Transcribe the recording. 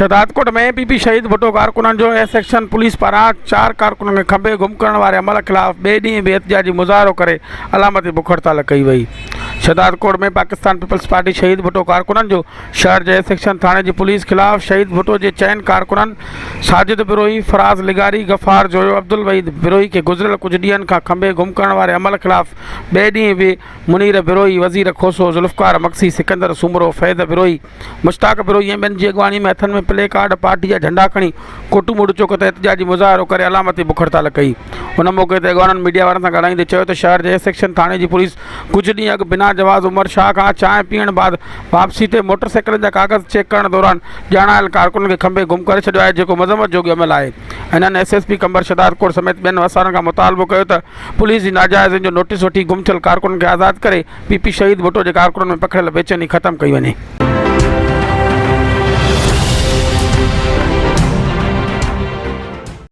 शहदादकोट में पीपी शहीद भुट्टो कारकुननि जो ए सेक्शन पुलिस पारां 4 कारकुननि खे खंबे गुम करण वारे अमल खिलाफ़ ॿिए ॾींहुं बि एहतजाजी मुज़ाहिरो करे अलामती बुख हड़ताल कई वई। शहदादकोट में पाकिस्तान पीपल्स पार्टी शहीद भुट्टो कारकुननि जो शहर जे सेक्शन थाणे जी पुलिस खिलाफ़ शहीद भुट्टो जे चइनि कारकुननि साजिद बिरोही, फराज़ लिगारी, गफ़ार जोयो, अब्दुल वहीद बिरोही खे गुज़िरियल कुझु ॾींहंनि खां खंबे गुम करण वारे अमल खिलाफ़ ॿिए ॾींहुं बि मुनीर बिरोही, वज़ीर खोसो, ज़ुल्फ़कार मक्सी, सिकंदर सूमरो, फ़ैद बिरोही, मुश्ताक बिरोही ऐं ॿियनि जी अॻवानी में हथनि में प्ले कार्ड पार्टी जा झंडा खणी कोटुमुड़ चौक ते एहतजाजी मुज़ाहिरो करे अलामती बुख हड़ताल कई। उन मौक़े ते अॻवाननि मीडिया वारनि सां ॻाल्हाईंदे चयो त शहर जे सेक्शन थाणे जी पुलिस कुझु ॾींहं अॻु बिना जवाज़ उमर शाह खां चांहि पीअण बाद वापसी ते मोटरसाइकिलनि जा कागज़ चेक करण दौरान ॼाणायल कारकुननि खे खंबे गुम करे छॾियो आहे, जेको मज़म्मत जोॻो अमल आहे। हिननि एसएसपी कंबर शहदादकोट समेत ॿियनि वसारनि खां मुतालबो कयो त पुलिस जी नाजाइज़ जो नोटिस वठी गुम थियल कारकुननि खे आज़ादु करे पीपी शहीद भुट्टो जे कारकुननि में पखिड़ियल बेचैनी ख़तमु कई वञे।